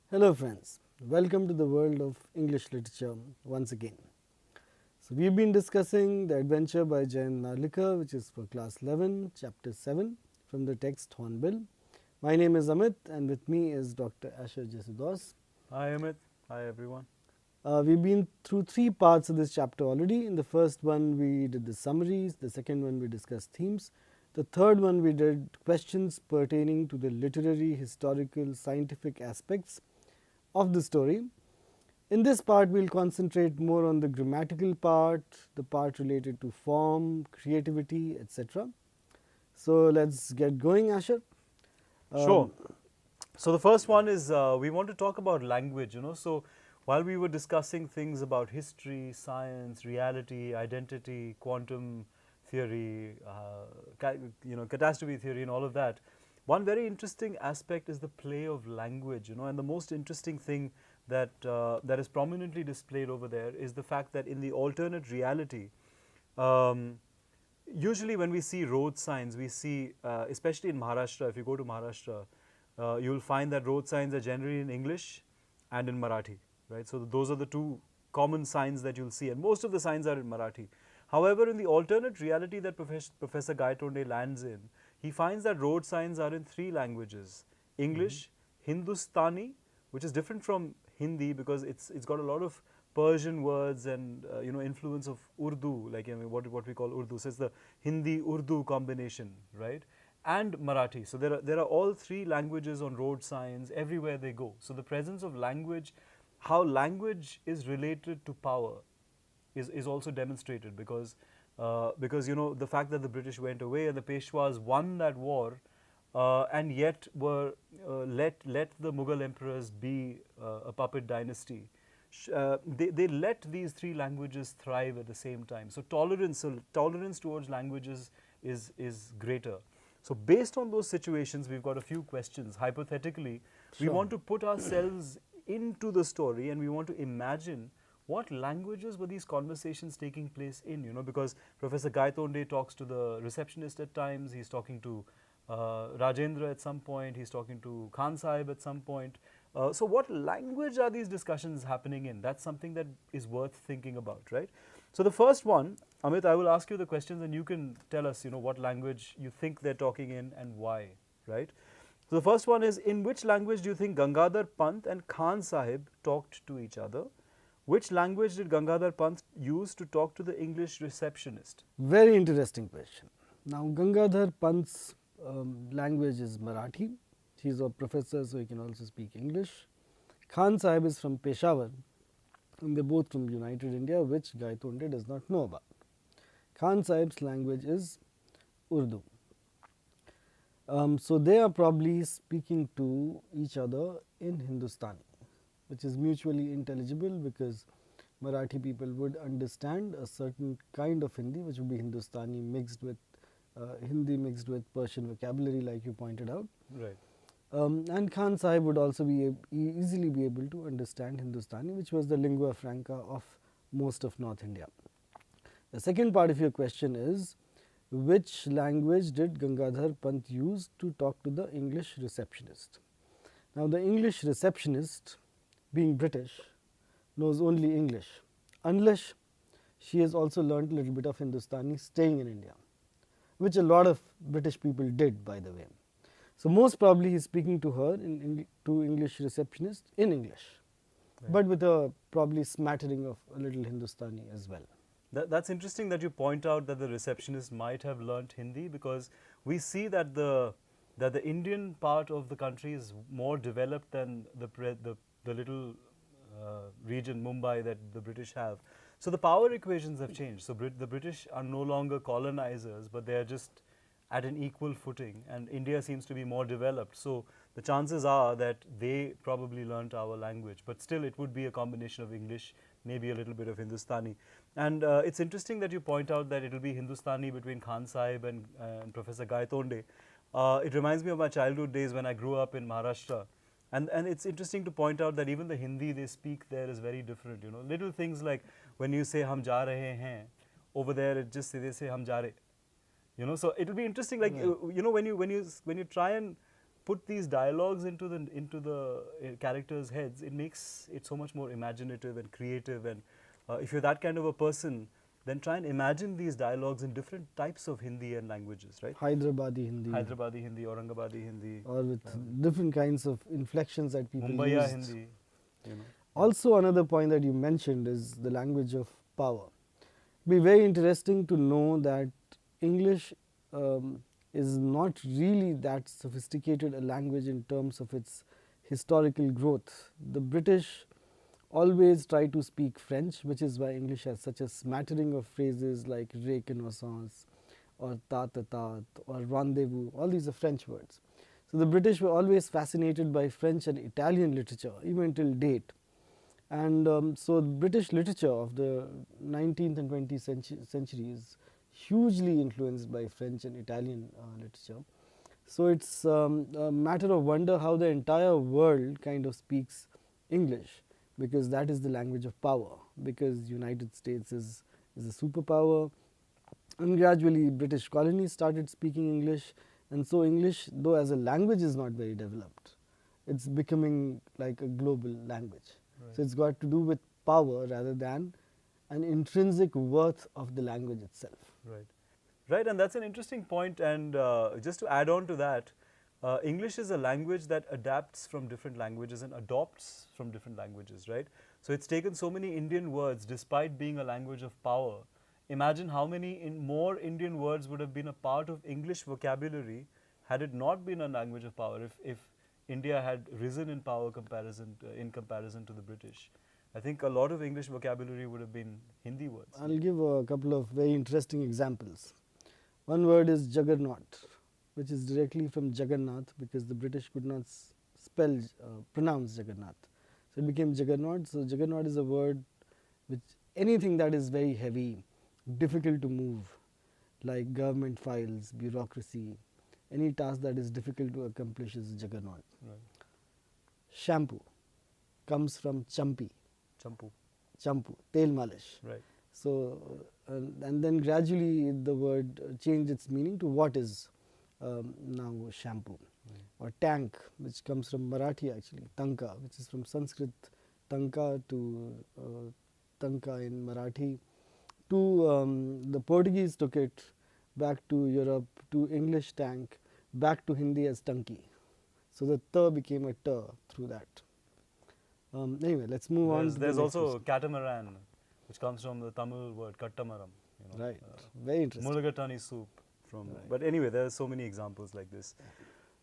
Hello friends, welcome to the world of English literature once again. So we've been discussing The Adventure by Jayan Narlikar, which is for class 11, chapter 7 from the text Hornbill. My name is Amit and with me is Dr. Asher Jesudos. Hi Amit, hi everyone. We've been through 3 parts of this chapter already. In the first one we did the summaries, the second one we discussed themes, the third one we did questions pertaining to the literary, historical, scientific aspects of the story. In this part, we'll concentrate more on the grammatical part, the part related to form, creativity, etc. So let's get going, Asher. Sure. So the first one is we want to talk about language, So while we were discussing things about history, science, reality, identity, quantum theory, catastrophe theory and all of that, one very interesting aspect is the play of language, and the most interesting thing that is prominently displayed over there is the fact that in the alternate reality, um, usually when we see road signs, we see, especially in Maharashtra, if you go to Maharashtra, you will find that road signs are generally in English and in Marathi, right? So those are the two common signs that you'll see, and most of the signs are in Marathi. However, in the alternate reality that Professor Gaitonde lands in, he finds that road signs are in 3 languages: English, Hindustani, which is different from Hindi because it's got a lot of Persian words and influence of Urdu, like what we call Urdu. So it's the Hindi Urdu combination, right? And Marathi. So there are all 3 languages on road signs everywhere they go. So the presence of language, how language is related to power, is also demonstrated because the fact that the British went away and the Peshwas won that war, and yet were let the Mughal emperors be a puppet dynasty. They let these 3 languages thrive at the same time. So tolerance towards languages is greater. So based on those situations, we've got a few questions. Hypothetically, we want to put ourselves into the story and we want to imagine what languages were these conversations taking place in, because Professor Gaitonde talks to the receptionist at times, he's talking to Rajendra at some point, he's talking to Khan Sahib at some point. So what language are these discussions happening in? That's something that is worth thinking about, right? So the first one, Amit, I will ask you the questions and you can tell us, what language you think they're talking in and why, right? So the first one is, in which language do you think Gangadhar Pant and Khan Sahib talked to each other? Which language did Gangadhar Pant use to talk to the English receptionist? Very interesting question. Now, Gangadhar Pant's language is Marathi. He's a professor, so he can also speak English. Khan Sahib is from Peshawar, and they're both from United India, which Gaitonde does not know about. Khan Sahib's language is Urdu. So they are probably speaking to each other in Hindustani, which is mutually intelligible because Marathi people would understand a certain kind of Hindi, which would be Hindustani mixed with Hindi mixed with Persian vocabulary, like you pointed out. Right. And Khan Sahib would also be easily be able to understand Hindustani, which was the lingua franca of most of North India. The second part of your question is, which language did Gangadhar Pant use to talk to the English receptionist? Now, the English receptionist, being British, knows only English, unless she has also learnt a little bit of Hindustani staying in India, which a lot of British people did, by the way. So most probably he is speaking to her, to English receptionist in English, right, but with a probably smattering of a little Hindustani as well. That's interesting that you point out that the receptionist might have learnt Hindi, because we see that the Indian part of the country is more developed than the little region Mumbai that the British have. So the power equations have changed. So the British are no longer colonizers, but they are just at an equal footing, and India seems to be more developed. So the chances are that they probably learnt our language, but still it would be a combination of English, maybe a little bit of Hindustani. And it's interesting that you point out that it will be Hindustani between Khan Sahib and Professor Gaitonde. It reminds me of my childhood days when I grew up in Maharashtra. And it's interesting to point out that even the Hindi they speak there is very different. Little things like when you say "hum ja rahe hain," over there it just they say "hum ja rahe." So it will be interesting, like Right. when you try and put these dialogues into the characters' heads, it makes it so much more imaginative and creative. And if you're that kind of a person, then try and imagine these dialogues in different types of Hindi and languages, right? Hyderabadi Hindi. Hyderabadi Hindi, Aurangabadi Hindi, or with different kinds of inflections that people Mumbaiya used. Hindi, you know. Also, another point that you mentioned is the language of power. It'd be very interesting to know that English is not really that sophisticated a language in terms of its historical growth. The British always try to speak French, which is why English has such a smattering of phrases like reconnaissance or tat-a-tat or rendezvous. All these are French words. So the British were always fascinated by French and Italian literature, even till date. And so British literature of the 19th and 20th century is hugely influenced by French and Italian literature. So it's a matter of wonder how the entire world kind of speaks English, because that is the language of power, because United States is a superpower, and gradually British colonies started speaking English, and so English, though as a language is not very developed, it's becoming like a global language. Right. So it's got to do with power rather than an intrinsic worth of the language itself. Right. Right, and that's an interesting point. And just to add on to that, English is a language that adapts from different languages and adopts from different languages, right? So it's taken so many Indian words despite being a language of power. Imagine how many more Indian words would have been a part of English vocabulary had it not been a language of power, if India had risen in power in comparison to the British. I think a lot of English vocabulary would have been Hindi words. I'll give a couple of very interesting examples. One word is juggernaut, which is directly from Jagannath, because the British could not pronounce Jagannath. So it became juggernaut. So juggernaut is a word which anything that is very heavy, difficult to move, like government files, bureaucracy, any task that is difficult to accomplish is juggernaut. Right. Shampoo comes from champi, Champu. tail malish. Right. So, and then gradually the word changed its meaning to what is now shampoo. Right. Or tank, which comes from Marathi actually, tanka, which is from Sanskrit tanka to tanka in Marathi, to the Portuguese took it back to Europe, to English tank, back to Hindi as tanki. So the ta became a ta through that. Anyway, let's move on. There's also catamaran, which comes from the Tamil word kattamaram. You know, right, very interesting. Mulligatani soup. Right. But anyway, there are so many examples like this.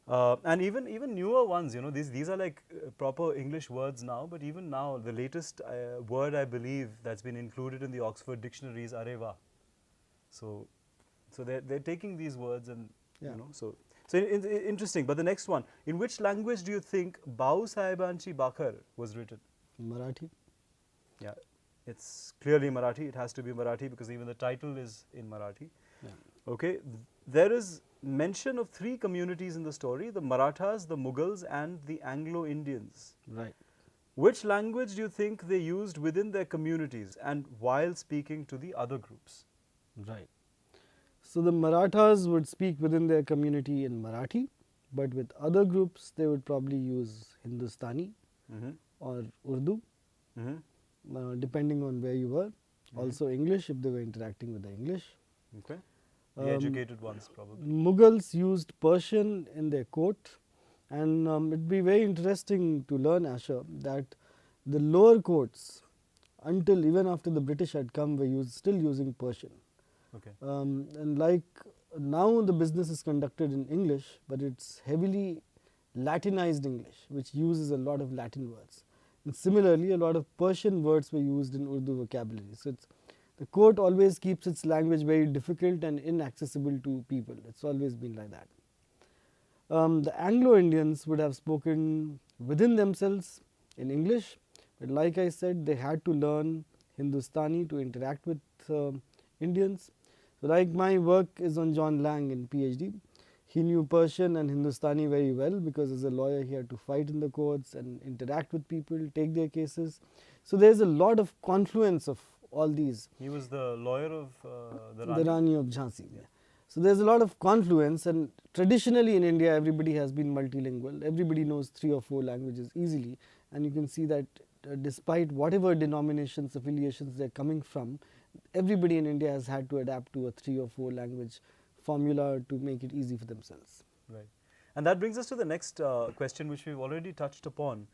And even newer ones, you know, these are like proper English words now, but even now, the latest word I believe that's been included in the Oxford Dictionary is areva. So they're taking these words and, Yeah. you know, so interesting. But the next one, in which language do you think Bau Sahibanchi Bakhar was written? Marathi. Yeah, it's clearly Marathi. It has to be Marathi because even the title is in Marathi. Yeah. Okay, there is mention of three communities in the story: the Marathas, the Mughals, and the Anglo-Indians. Right. Which language do you think they used within their communities and while speaking to the other groups? Right. So the Marathas would speak within their community in Marathi, but with other groups they would probably use Hindustani or Urdu, depending on where you were. Also English if they were interacting with the English. Okay. The educated ones probably. Mughals used Persian in their court, and it'd be very interesting to learn, Asher, that the lower courts, until even after the British had come, were still using Persian. Okay. And like now the business is conducted in English, but it's heavily Latinized English, which uses a lot of Latin words. And similarly, a lot of Persian words were used in Urdu vocabulary. So the court always keeps its language very difficult and inaccessible to people. It's always been like that. The Anglo-Indians would have spoken within themselves in English, but like I said, they had to learn Hindustani to interact with Indians. So like my work is on John Lang in PhD. He knew Persian and Hindustani very well because as a lawyer he had to fight in the courts and interact with people, take their cases. So there's a lot of confluence of all these. He was the lawyer of the The Rani of Jhansi. Yeah. So there's a lot of confluence, and traditionally in India everybody has been multilingual. Everybody knows 3 or 4 languages easily, and you can see that despite whatever denominations, affiliations they're coming from, everybody in India has had to adapt to a 3 or 4 language formula to make it easy for themselves. Right. And that brings us to the next question, which we've already touched upon.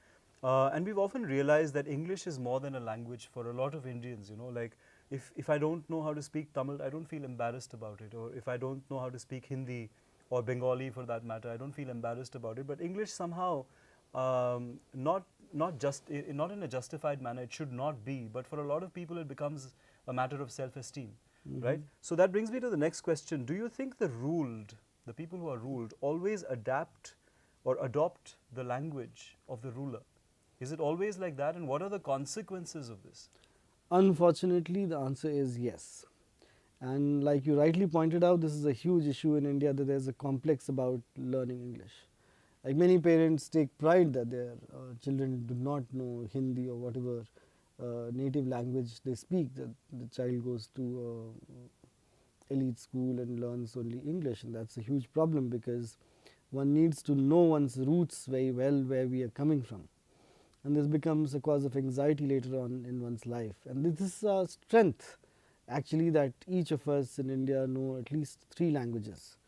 And we've often realized that English is more than a language for a lot of Indians. You know, like if I don't know how to speak Tamil, I don't feel embarrassed about it. Or if I don't know how to speak Hindi or Bengali for that matter, I don't feel embarrassed about it. But English somehow, not in a justified manner, it should not be. But for a lot of people, it becomes a matter of self-esteem, right? So that brings me to the next question. Do you think the people who are ruled, always adapt or adopt the language of the ruler? Is it always like that, and what are the consequences of this? Unfortunately, the answer is yes. And like you rightly pointed out, this is a huge issue in India, that there's a complex about learning English. Like many parents take pride that their children do not know Hindi or whatever native language they speak, that the child goes to elite school and learns only English, and that's a huge problem, because one needs to know one's roots very well, where we are coming from. And this becomes a cause of anxiety later on in one's life. And this is a strength, actually, that each of us in India know at least 3 languages.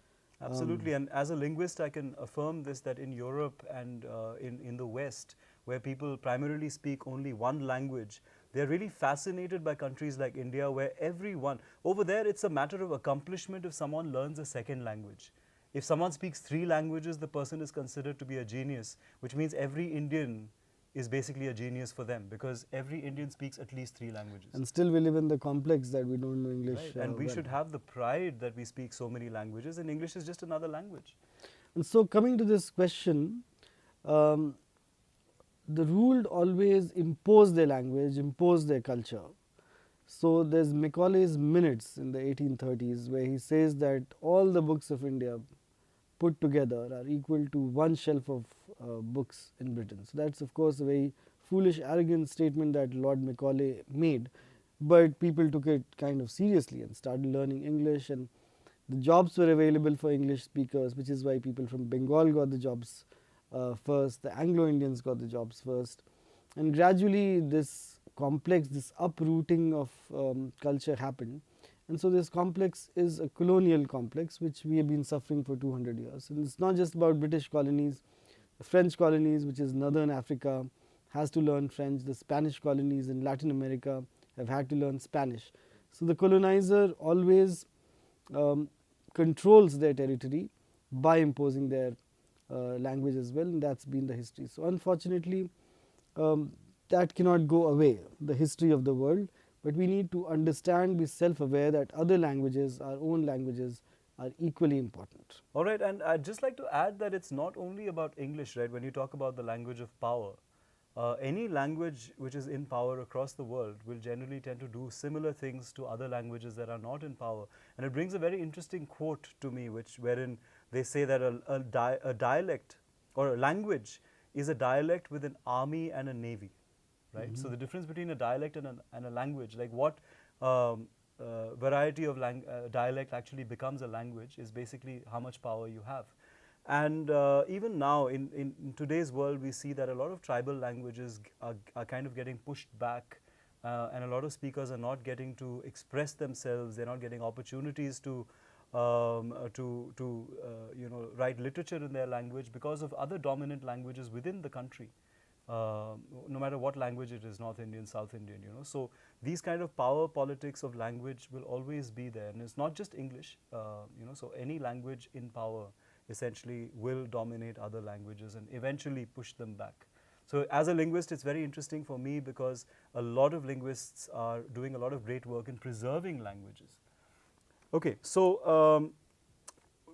Absolutely, and as a linguist, I can affirm this, that in Europe and in the West, where people primarily speak only one language, they're really fascinated by countries like India, where everyone, over there it's a matter of accomplishment if someone learns a second language. If someone speaks 3 languages, the person is considered to be a genius, which means every Indian is basically a genius for them, because every Indian speaks at least 3 languages. And still we live in the complex that we don't know English. Right. And we should have the pride that we speak so many languages, and English is just another language. And so coming to this question, the ruled always impose their language, impose their culture. So there's Macaulay's Minutes in the 1830s, where he says that all the books of India put together are equal to one shelf of books in Britain. So that's of course a very foolish, arrogant statement that Lord Macaulay made, but people took it kind of seriously and started learning English, and the jobs were available for English speakers, which is why people from Bengal got the jobs first, the Anglo-Indians got the jobs first, and gradually this complex, this uprooting of culture happened. And so this complex is a colonial complex which we have been suffering for 200 years. And it's not just about British colonies. The French colonies, which is northern Africa, has to learn French. The Spanish colonies in Latin America have had to learn Spanish. So the colonizer always controls their territory by imposing their language as well, and that's been the history. So unfortunately, that cannot go away, the history of the world. But we need to understand, be self-aware that other languages, our own languages, are equally important. All right, and I'd just like to add that it's not only about English, right? When you talk about the language of power, any language which is in power across the world will generally tend to do similar things to other languages that are not in power. And it brings a very interesting quote to me, wherein they say that a dialect or a language is a dialect with an army and a navy. Right? So the difference between a dialect and a language, like what variety of dialect actually becomes a language, is basically how much power you have. And even now in today's world, we see that a lot of tribal languages are kind of getting pushed back, and a lot of speakers are not getting to express themselves. They're not getting opportunities to write literature in their language because of other dominant languages within the country. No matter what language it is, North Indian, South Indian, So these kind of power politics of language will always be there, and it's not just English, So any language in power essentially will dominate other languages and eventually push them back. So as a linguist, it's very interesting for me because a lot of linguists are doing a lot of great work in preserving languages. Okay, so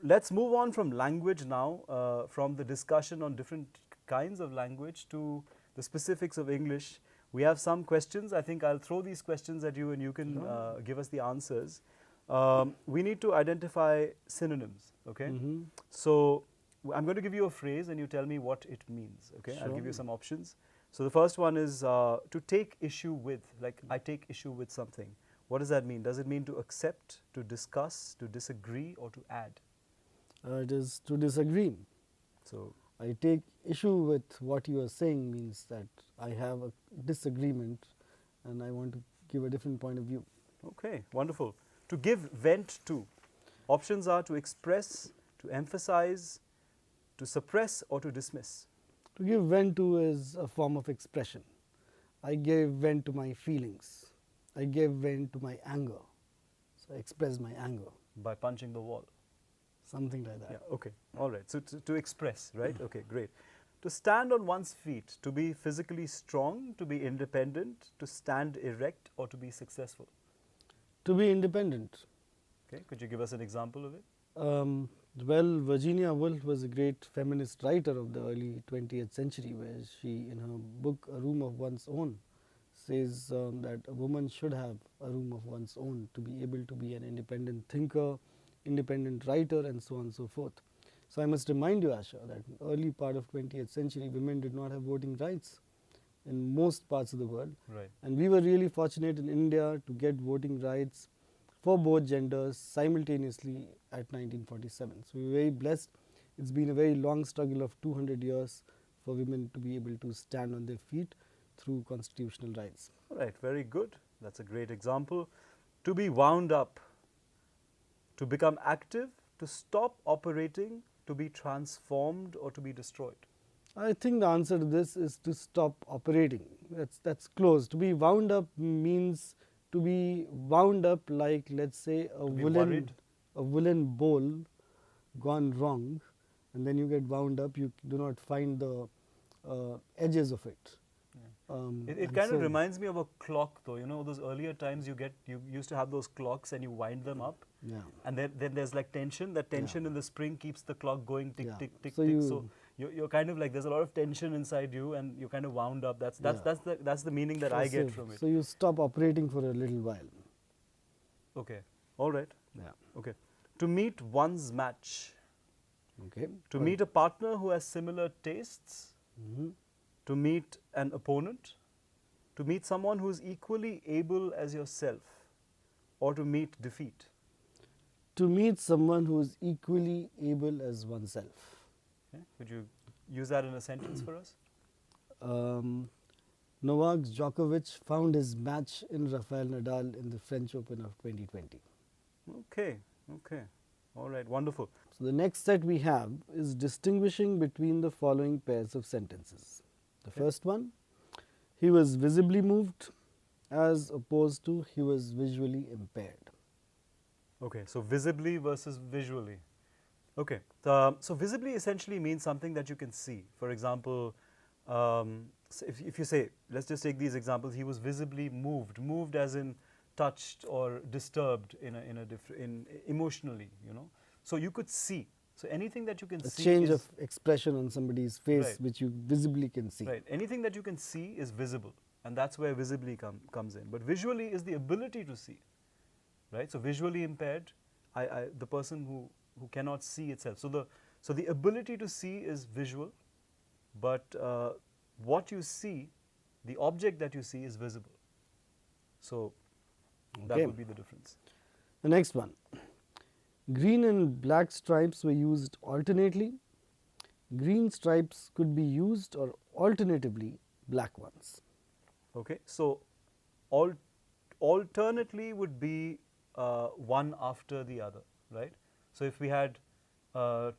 let's move on from language now, from the discussion on different kinds of language to the specifics of English. We have some questions. I think I'll throw these questions at you and you can give us the answers. We need to identify synonyms, okay? So I'm going to give you a phrase and you tell me what it means, okay? Sure. I'll give you some options. So the first one is to take issue with, like I take issue with something. What does that mean? Does it mean to accept, to discuss, to disagree, or to add? It is to disagree. So, I take issue with what you are saying means that I have a disagreement and I want to give a different point of view. okay, wonderful. To give vent to. Options are to express, to emphasize, to suppress, or to dismiss. To give vent to is a form of expression. I gave vent to my feelings. I gave vent to my anger. So I expressed my anger. By punching the wall. Something like that. Yeah, okay, all right. So to express, right? Okay, great. To stand on one's feet, to be physically strong, to be independent, to stand erect, or to be successful. To be independent. Okay, could you give us an example of it? Well, Virginia Woolf was a great feminist writer of the early 20th century, where she, in her book A Room of One's Own, says that a woman should have a room of one's own to be able to be an independent thinker, independent writer, and so on and so forth. So I must remind you, Asha, that in early part of 20th century, women did not have voting rights in most parts of the world. Right. And we were really fortunate in India to get voting rights for both genders simultaneously at 1947. So we were very blessed. It's been a very long struggle of 200 years for women to be able to stand on their feet through constitutional rights. All right, very good. That's a great example. To be wound up, to become active, to stop operating, to be transformed, or to be destroyed. I think the answer to this is to stop operating. That's close. To be wound up means to be wound up like, let's say, a woolen bowl gone wrong, and then you get wound up. You do not find the edges of it. It kind of reminds me of a clock, though. You know, those earlier times you used to have those clocks and you wind them up. Yeah. And then there's like tension. That tension in the spring keeps the clock going tick, tick, tick, so tick. So you're kind of like, there's a lot of tension inside you and you're kind of wound up. That's the meaning that I get from it. So you stop operating for a little while. Okay. All right. Yeah. Okay. To meet one's match. Okay. To meet a partner who has similar tastes. Mm-hmm. To meet an opponent, to meet someone who is equally able as yourself, or to meet defeat. To meet someone who is equally able as oneself. Okay. Could you use that in a sentence for us? Novak Djokovic found his match in Rafael Nadal in the French Open of 2020. Okay, okay. All right, wonderful. So the next set we have is distinguishing between the following pairs of sentences. The first one, he was visibly moved, as opposed to he was visually impaired. Okay, so visibly versus visually. Okay, so visibly essentially means something that you can see. For example, so if you say, let's just take these examples, he was visibly moved as in touched or disturbed in emotionally, you know. So you could see. So anything that you can see, a change of expression on somebody's face, right, which you visibly can see. Right. Anything that you can see is visible, and that's where visibly comes in. But visually is the ability to see, right? So visually impaired, the person who cannot see itself. So the ability to see is visual, but what you see, the object that you see is visible. So that would be the difference. The next one. Green and black stripes were used alternately. Green stripes could be used, or alternatively black ones. Okay, so alternately would be one after the other, right? So if we had 3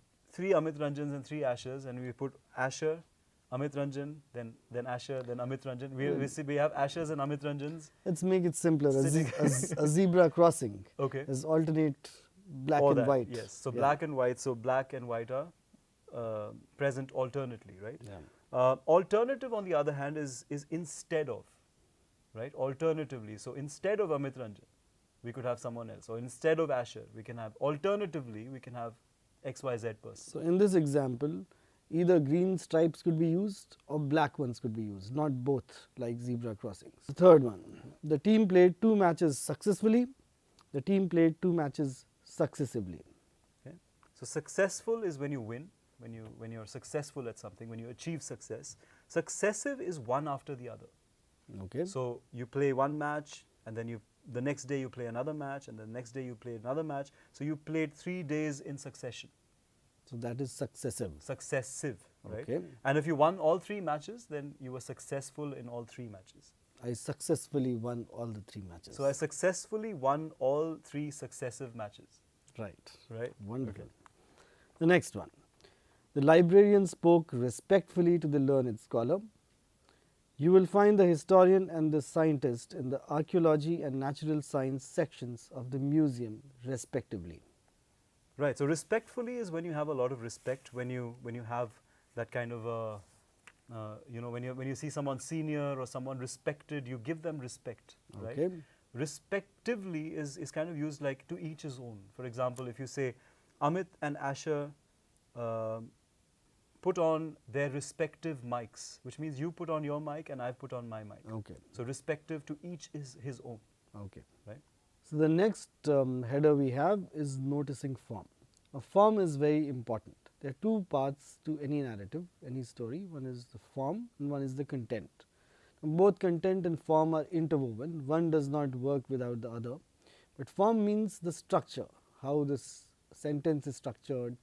Amit Ranjans and 3 Ashers, and we put Asher, Amit Ranjan, then Asher, then Amit Ranjan. We have Ashers and Amit Ranjans. Let's make it simpler. A zebra crossing is alternate black and white. Yes, so black and white. So black and white are present alternately, right? Yeah. Alternative, on the other hand, is instead of, right? Alternatively, so instead of Amit Ranjan, we could have someone else. Or instead of Asher, we can have, alternatively, we can have XYZ person. So in this example, either green stripes could be used or black ones could be used, not both like zebra crossings. The third one, the team played 2 matches successfully. The team played 2 matches successively. Okay. So successful is when you win, when you're successful at something, when you achieve success. Successive is one after the other. Okay. So you play one match and then you the next day you play another match, and the next day you play another match. So you played 3 days in succession. So that is successive. Successive, right? Okay. And if you won all 3 matches, then you were successful in all 3 matches. I successfully won all the 3 matches. So I successfully won all 3 successive matches. Right. Right. Wonderful. Okay. The next one. The librarian spoke respectfully to the learned scholar. You will find the historian and the scientist in the archaeology and natural science sections of the museum, respectively. Right. So respectfully is when you have a lot of respect, when you have that kind of a, when you see someone senior or someone respected, you give them respect. Right. Okay. Respectively is kind of used like to each his own. For example, if you say Amit and Asher put on their respective mics, which means you put on your mic and I've put on my mic. Okay. So respective to each is his own. Okay. Right. So the next header we have is noticing form. A form is very important. There are 2 parts to any narrative, any story. One is the form and one is the content. Both content and form are interwoven. One does not work without the other. But form means the structure, how this sentence is structured.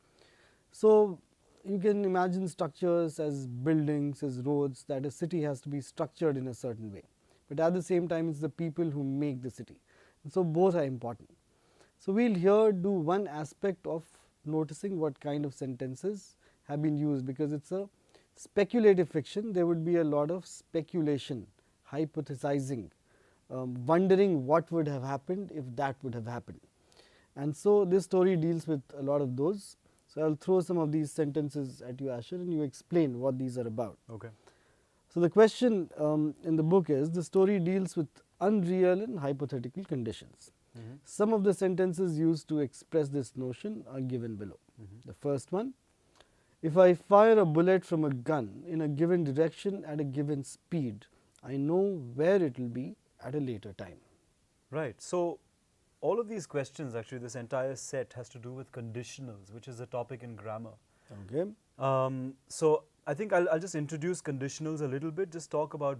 So you can imagine structures as buildings, as roads, that a city has to be structured in a certain way. But at the same time, it's the people who make the city. And so both are important. So we'll here do one aspect of noticing what kind of sentences have been used, because it's a speculative fiction. There would be a lot of speculation, hypothesizing, wondering what would have happened if that would have happened. And so this story deals with a lot of those. So I'll throw some of these sentences at you, Asher, and you explain what these are about. Okay. So the question in the book is, the story deals with unreal and hypothetical conditions. Some of the sentences used to express this notion are given below. The first one, if I fire a bullet from a gun in a given direction at a given speed, I know where it will be at a later time. Right. So all of these questions, actually, this entire set has to do with conditionals, which is a topic in grammar. Okay. So I think I'll just introduce conditionals a little bit, just talk about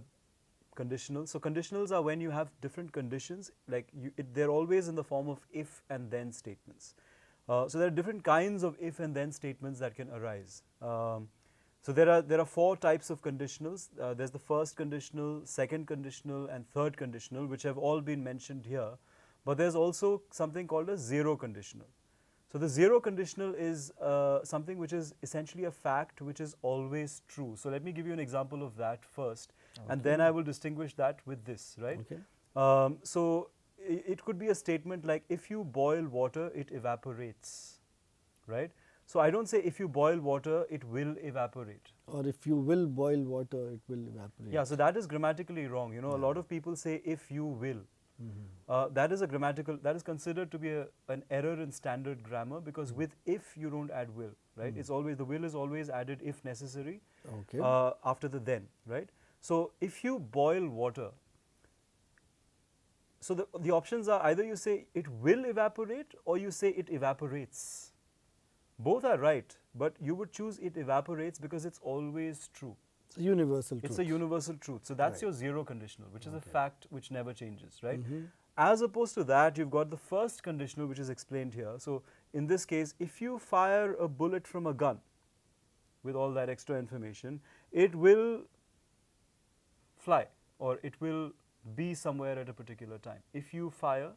conditionals. So conditionals are when you have different conditions, like they're always in the form of if and then statements. So there are different kinds of if and then statements that can arise. So there are 4 types of conditionals. There's the first conditional, second conditional, and third conditional, which have all been mentioned here. But there's also something called a zero conditional. So the zero conditional is something which is essentially a fact which is always true. So let me give you an example of that first, and then I will distinguish that with this, right? Okay. So it could be a statement like, if you boil water, it evaporates, right? So I don't say if you boil water, it will evaporate. Or if you will boil water, it will evaporate. Yeah, so that is grammatically wrong. You know, a lot of people say if you will. That is considered to be an error in standard grammar, because with if you don't add will, right? It's always, the will is always added if necessary, Okay. after the then, right? So if you boil water, so the options are either you say it will evaporate or you say it evaporates. Both are right, but you would choose it evaporates because it's always true. It's a universal truth. It's a universal truth. So that's Right. your zero conditional, which is a fact which never changes, right? As opposed to that, you've got the first conditional, which is explained here. So in this case, if you fire a bullet from a gun with all that extra information, it will fly, or it will be somewhere at a particular time. If you fire,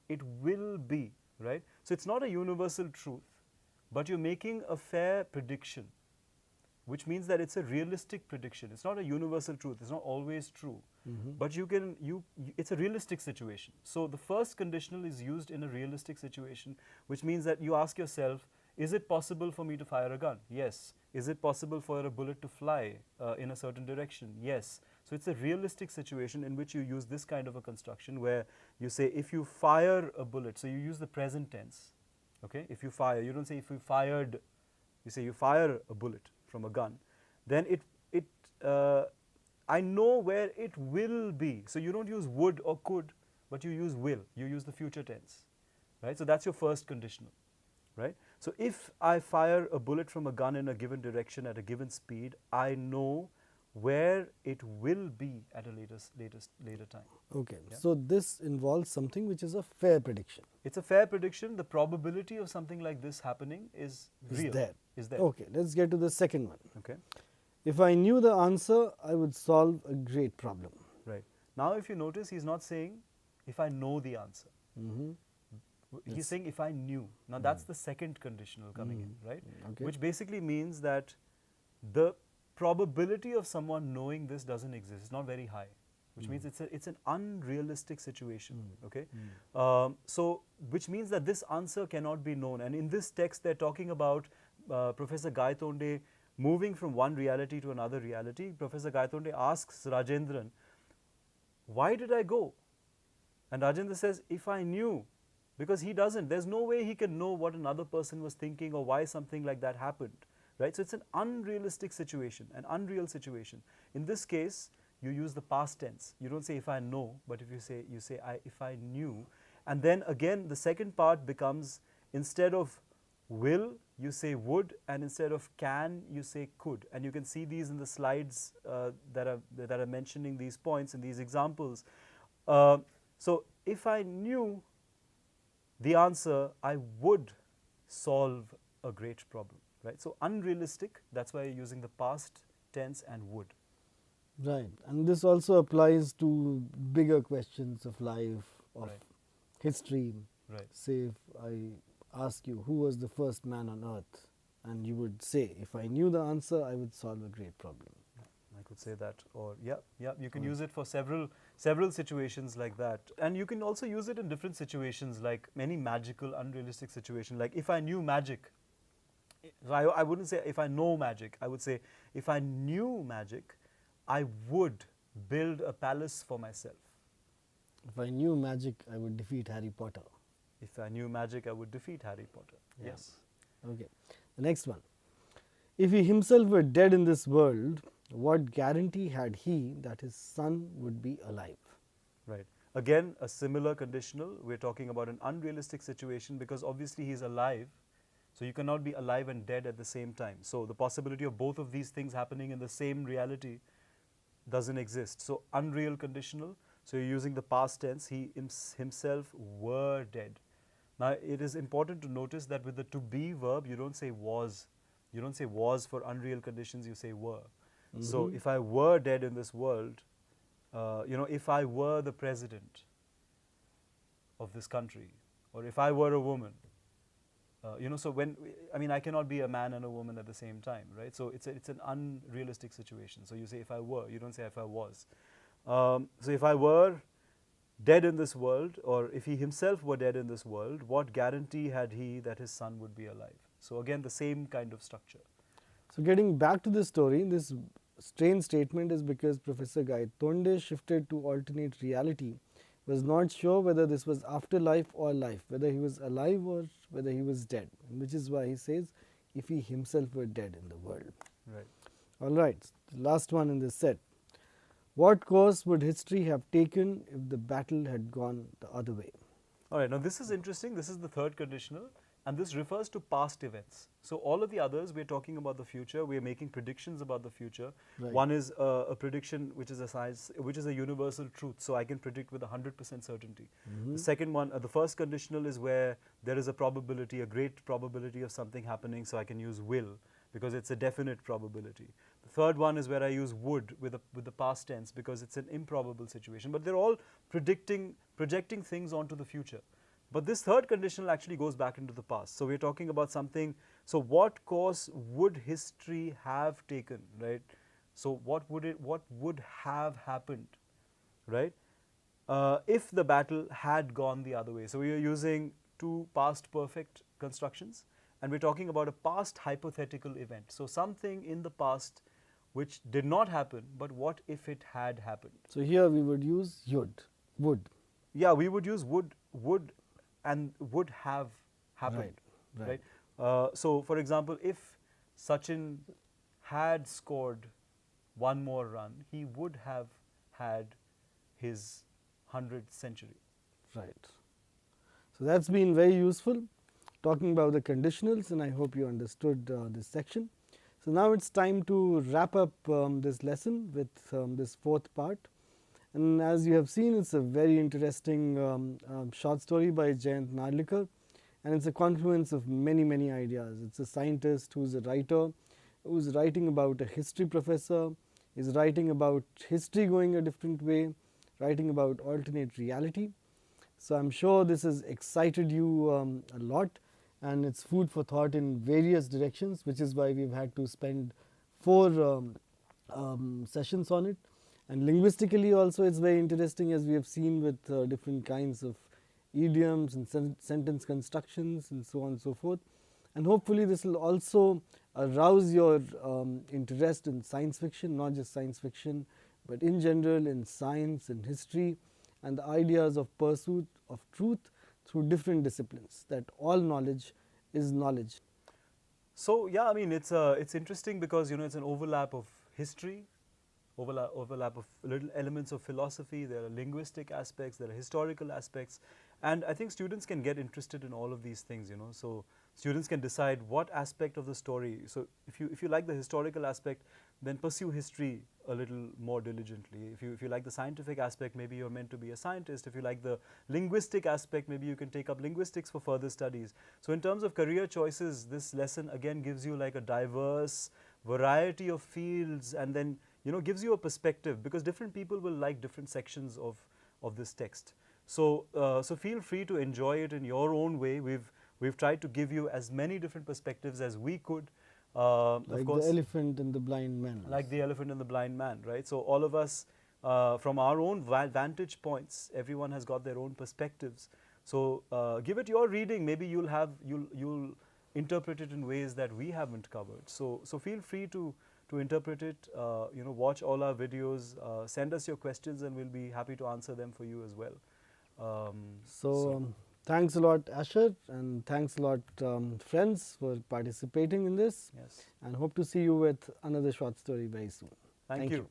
it will be, right? So it's not a universal truth, but you're making a fair prediction, which means that it's a realistic prediction. It's not a universal truth. It's not always true. But it's a realistic situation. So the first conditional is used in a realistic situation, which means that you ask yourself, is it possible for me to fire a gun? Yes. Is it possible for a bullet to fly in a certain direction? Yes. So it's a realistic situation in which you use this kind of a construction where you say, if you fire a bullet, so you use the present tense. Okay? If you fire, you don't say if you fired, you say you fire a bullet from a gun, then I know where it will be. So you don't use would or could, but you use will. You use the future tense, right? So that's your first conditional, right? So if I fire a bullet from a gun in a given direction at a given speed, I know where it will be at a later time. Okay. Yeah. So this involves something which is a fair prediction. It's a fair prediction. The probability of something like this happening is real. There. Is there. Okay. Let's get to the second one. Okay. If I knew the answer, I would solve a great problem. Right. Now, if you notice, he's not saying if I know the answer. Mm-hmm. He's saying if I knew. Now, that's the second conditional coming in, right? Okay. Which basically means that the probability of someone knowing this doesn't exist. It's not very high, which means it's an unrealistic situation. Okay. So, which means that this answer cannot be known. And in this text, they're talking about Professor Gaitonde moving from one reality to another reality. Professor Gaitonde asks Rajendran, "Why did I go?" And Rajendra says, "If I knew," because he doesn't. There's no way he can know what another person was thinking or why something like that happened, right? So it's an unrealistic situation, an unreal situation. In this case, you use the past tense. You don't say "if I know," but if you say "if I knew," and then again the second part becomes, instead of will, you say would, and instead of can, you say could. And you can see these in the slides that are mentioning these points in these examples. So if I knew the answer, I would solve a great problem, right? So unrealistic, that's why you're using the past tense and would. Right. And this also applies to bigger questions of life, of Right. history. Right. Say if I ask you who was the first man on earth, and you would say, if I knew the answer, I would solve a great problem. I could say that, or you can use it for several situations like that. And you can also use it in different situations, like many magical, unrealistic situations. Like if I knew magic, I wouldn't say if I know magic, I would say if I knew magic, I would build a palace for myself. If I knew magic, I would defeat Harry Potter. If I knew magic, I would defeat Harry Potter. Yeah. Yes. Okay. The next one. If he himself were dead in this world, what guarantee had he that his son would be alive? Right. Again, a similar conditional. We're talking about an unrealistic situation because obviously he's alive. So you cannot be alive and dead at the same time. So the possibility of both of these things happening in the same reality doesn't exist. So unreal conditional. So you're using the past tense. He himself were dead. Now it is important to notice that with the to be verb, you don't say was. You don't say was for unreal conditions, you say were. So if I were dead in this world, if I were the president of this country, or if I were a woman, so I cannot be a man and a woman at the same time, right? So it's an unrealistic situation. So you say if I were, you don't say if I was. So if I were dead in this world, or if he himself were dead in this world, what guarantee had he that his son would be alive? So again, the same kind of structure. So getting back to the story, this strange statement is because Professor Gaitonde shifted to alternate reality, was not sure whether this was afterlife or life, whether he was alive or whether he was dead, which is why he says if he himself were dead in the world. Right. All right, the last one in this set. What course would history have taken if the battle had gone the other way? All right, now this is interesting. This is the third conditional, and this refers to past events. So all of the others, we're talking about the future. We're making predictions about the future. Right. One is a prediction which is a universal truth. So I can predict with 100% certainty. The second one, the first conditional is where there is a probability, a great probability of something happening. So I can use will because it's a definite probability. The third one is where I use would with the past tense because it's an improbable situation. But they're all projecting things onto the future. But this third conditional actually goes back into the past. So we're talking about something. So what course would history have taken, right? So what would have happened, right? If the battle had gone the other way. So we are using two past perfect constructions, and we're talking about a past hypothetical event. So something in the past which did not happen, but what if it had happened? So here we would use would. Yeah, we would use would, and would have happened, Right. So, for example, if Sachin had scored one more run, he would have had his 100th century. Right. So that's been very useful talking about the conditionals, and I hope you understood this section. So now it's time to wrap up this lesson with this fourth part. And as you have seen, it's a very interesting short story by Jayant Narlikar, and it's a confluence of many ideas. It's a scientist who's a writer, who's writing about a history professor, is writing about history going a different way, writing about alternate reality. So I'm sure this has excited you a lot, and it's food for thought in various directions, which is why we've had to spend 4 sessions on it. And linguistically also it's very interesting, as we have seen, with different kinds of idioms and sentence constructions and so on and so forth. And hopefully this will also arouse your interest in science fiction, not just science fiction, but in general in science and history, and the ideas of pursuit of truth through different disciplines, that all knowledge is knowledge. So yeah, I mean, it's interesting because, you know, it's an overlap of history, overlap of little elements of philosophy. There are linguistic aspects, there are historical aspects, and I think students can get interested in all of these things, you know. So students can decide what aspect of the story. So if you like the historical aspect, then pursue history a little more diligently. If you like the scientific aspect, maybe you're meant to be a scientist. If you like the linguistic aspect, maybe you can take up linguistics for further studies. So in terms of career choices, this lesson again gives you like a diverse variety of fields, and then, you know, gives you a perspective, because different people will like different sections of this text. So so feel free to enjoy it in your own way. We've tried to give you as many different perspectives as we could. Like of course, the elephant and the blind man. like the elephant and the blind man, right? So all of us, from our own vantage points, everyone has got their own perspectives. So give it your reading. Maybe you'll interpret it in ways that we haven't covered. So feel free to interpret it. You know, watch all our videos. Send us your questions, and we'll be happy to answer them for you as well. Thanks a lot, Asher, and thanks a lot, friends, for participating in this. Yes. And hope to see you with another short story very soon. Thank you.